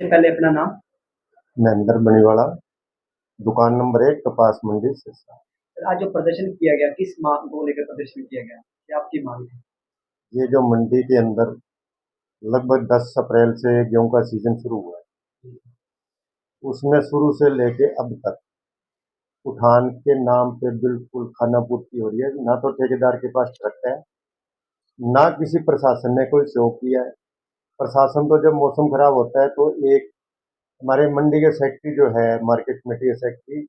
पहले अपना नाम। महेंद्र बनीवाला, दुकान नंबर 1, कपास मंडी सिरसा। आज जो प्रदर्शन किया गया, किस मांग को लेकर प्रदर्शन किया गया, क्या आपकी मांग है? ये जो मंडी के अंदर लगभग 10 अप्रैल से गेहूं का सीजन शुरू हुआ है, उसमें शुरू से लेके अब तक उठान के नाम पे बिल्कुल खानापूर्ति हो रही है। ना तो ठेकेदार के पास ट्रक है, ना किसी प्रशासन ने कोई शो किया है। प्रशासन तो जब मौसम खराब होता है तो एक हमारे मंडी के सेक्रेटरी जो है, मार्केट कमेटी के सेक्रेटरी,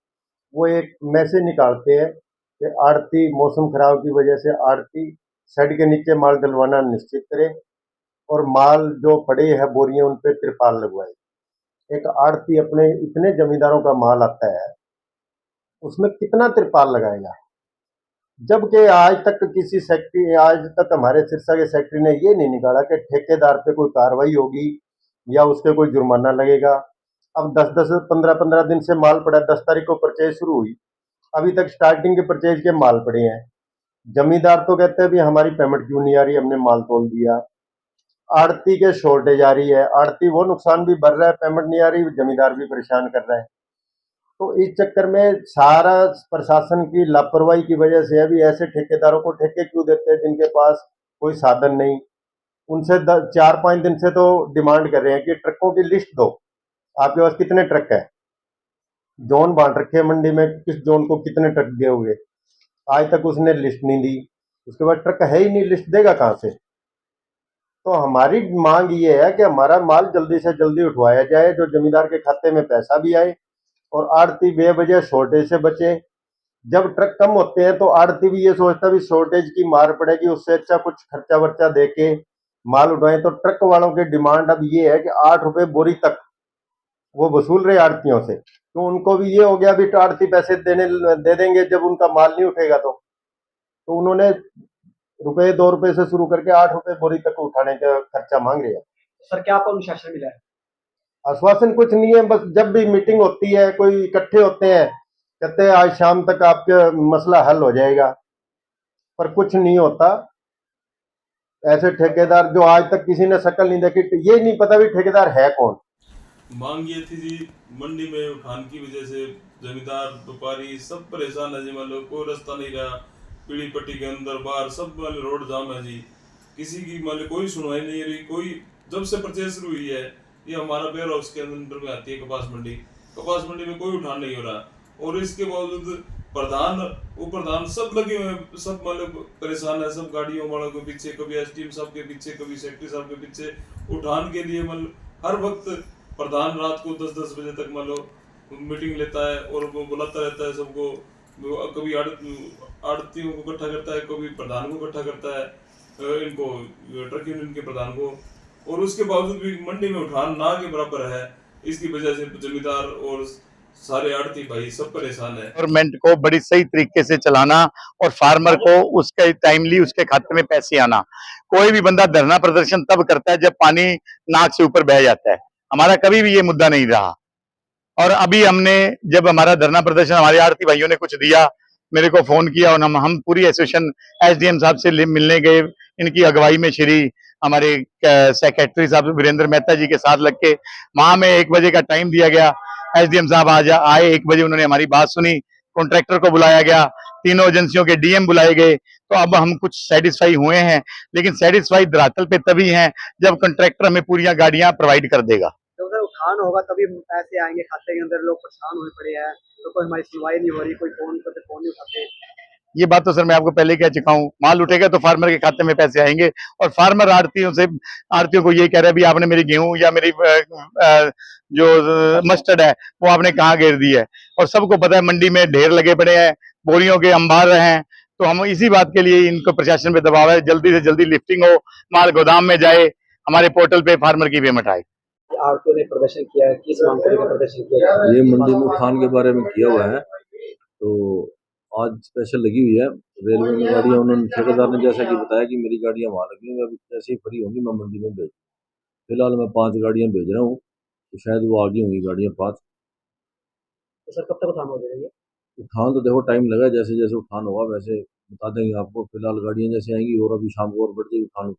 वो एक मैसेज निकालते हैं कि आड़ती मौसम खराब की वजह से आड़ती शेड के नीचे माल डलवाना निश्चित करे और माल जो पड़े है बोरियां उन पे तिरपाल लगवाए। एक आड़ती अपने इतने जमींदारों का माल आता है, उसमें कितना तिरपाल लगाएगा? जबकि आज तक किसी सेक्रेटरी, आज तक हमारे सिरसा के सेक्रेटरी ने ये नहीं निकाला कि ठेकेदार पे कोई कार्रवाई होगी या उसके कोई जुर्माना लगेगा। अब 10-10, 15-15 दिन से माल पड़ा है। 10 तारीख को परचेज शुरू हुई, अभी तक स्टार्टिंग के परचेज के माल पड़े हैं। जमींदार तो कहते हैं भी हमारी पेमेंट क्यों नहीं आ रही, हमने माल तोल दिया। आड़ती के शॉर्टेज आ रही है, आड़ती वो नुकसान भी भर रहा है, पेमेंट नहीं आ रही, जमींदार भी परेशान कर रहा है। तो इस चक्कर में सारा प्रशासन की लापरवाही की वजह से अभी ऐसे ठेकेदारों को ठेके क्यों देते हैं जिनके पास कोई साधन नहीं। उनसे 4-5 दिन से तो डिमांड कर रहे हैं कि ट्रकों की लिस्ट दो, आपके पास कितने ट्रक है, जोन बांट रखे हैं मंडी में, किस जोन को कितने ट्रक दिए हुए। आज तक उसने लिस्ट नहीं दी, उसके बाद ट्रक है ही नहीं, लिस्ट देगा कहाँ से? तो हमारी मांग ये है कि हमारा माल जल्दी से जल्दी उठवाया जाए, जो जमींदार के खाते में पैसा भी आए और आड़ती बेवजह शॉर्टेज से बचे। जब ट्रक कम होते हैं तो आड़ती भी ये सोचता भी शॉर्टेज की मार पड़ेगी, उससे अच्छा कुछ खर्चा वर्चा दे के माल उठाएं। तो ट्रक वालों की डिमांड अब ये है कि 8 रुपए बोरी तक वो वसूल रहे आड़तियों से। तो उनको भी ये हो गया भी आड़ती पैसे दे देंगे जब उनका माल नहीं उठेगा। तो उन्होंने रुपए 2 रुपए से शुरू करके 8 रुपए बोरी तक उठाने का खर्चा मांग रहे हैं। सर, क्या आपको अनुशासन मिला है? आश्वासन कुछ नहीं है, बस जब भी मीटिंग होती है, कोई इकट्ठे होते हैं, कहते हैं आज शाम तक आपका मसला हल हो जाएगा, पर कुछ नहीं होता। ऐसे ठेकेदार जो आज तक किसी ने शक्ल नहीं देखी, ये नहीं पता भी ठेकेदार है कौन। मांग ये थी जी, मंडी में उठान की वजह से जमींदार व्यापारी सब परेशान है जी। मान लो कोई रास्ता नहीं रहा, पीड़ी पट्टी के अंदर बाहर सब मान लो रोड जाम है जी। किसी की मान लो कोई सुनवाई नहीं रही। कोई जब से परचेज शुरू हुई है, ये हमारा वेयर हाउस के अंदर में आती है कपास मंडी। कपास मंडी में कोई उठान नहीं हो रहा, और इसके बावजूद प्रधान सब लगे हुए हैं, सब मान लो परेशान है। सब गाड़ियों वालों के पीछे, कभी एसडीएम साहब के पीछे, कभी सेक्रेटरी साहब के पीछे उठान के लिए। मान लो हर वक्त प्रधान रात को 10-10 बजे तक मान लो मीटिंग लेता है और वो बुलाता रहता है सबको। कभी आड़तियों को इकट्ठा करता है, कभी प्रधान को इकट्ठा करता है, इनको ट्रक यूनियन के प्रधान को। और उसके बावजूद भी मंडी में उठान ना के बराबर है। इसकी वजह से जमींदार और सारे आड़ती भाई सब परेशान है। गवर्नमेंट को बड़ी सही तरीके से चलाना और फार्मर को उसके टाइमली उसके खाते में पैसे आना। कोई भी बंदा धरना प्रदर्शन तब करता है जब पानी नाक से ऊपर बह जाता है। हमारा कभी भी ये मुद्दा नहीं रहा। और अभी हमने जब हमारा धरना प्रदर्शन, हमारे आड़ती भाइयों ने कुछ दिया, मेरे को फोन किया और हम पूरी एसोसिएशन एसडीएम साहब से मिलने गए। इनकी अगुवाई में श्री हमारे सेक्रेटरी साहब वीरेंद्र मेहता जी के साथ लग के वहां में 1 बजे का टाइम दिया गया। एसडीएम साहब आज आए, 1 बजे उन्होंने हमारी बात सुनी। कॉन्ट्रैक्टर को बुलाया गया, तीनों एजेंसियों के डीएम बुलाए गए। तो अब हम कुछ सेटिस्फाई हुए हैं, लेकिन सेटिस्फाई धरातल पे तभी हैं जब कॉन्ट्रैक्टर हमें पूरी गाड़ियां प्रोवाइड कर देगा। तो अगर उठान होगा तभी पैसे आएंगे खाते के अंदर। लोग परेशान हुए पड़े हैं, तो कोई हमारी सुनवाई नहीं हो रही, कोई फोन करते फोन नहीं उठाते। ये बात तो सर मैं आपको पहले ही कह चुका हूँ। माल उठेगा तो फार्मर के खाते में पैसे आएंगे, और फार्मर आड़तियों को ये कह रहा है भी आपने मेरी गेहूं या मेरी जो मस्टर्ड है वो आपने कहाँ घेर दी है। और सबको पता है मंडी में ढेर लगे पड़े हैं, बोरियों के अंबार हैं। तो हम इसी बात के लिए इनको प्रशासन पे दबाव है, जल्दी से जल्दी लिफ्टिंग हो, माल गोदाम में जाए, हमारे पोर्टल पे फार्मर की पेमेंट आए। आड़तियों ने प्रदर्शन किया है, किस मांग को लेकर प्रदर्शन किया है? ये मंडी में उठान के बारे में किया हुआ है। तो आज स्पेशल लगी हुई है रेलवे की गाड़ियां। उन्होंने ठेकेदार ने जैसा कि बताया कि मेरी गाड़ियां वहां लगी हुई, अभी जैसे ही फ्री होंगी मैं मंडी में भेज। फिलहाल मैं 5 गाड़ियां भेज रहा हूँ, तो शायद वो आगे होंगी गाड़ियां 5। तो सर, कब तक उठान हो जाएगा? उठान तो देखो टाइम लगा, जैसे जैसे उठान होगा वैसे बता देंगे आपको। फिलहाल गाड़ियां जैसे आएंगी और अभी शाम को और बढ़ जाएगी उठान।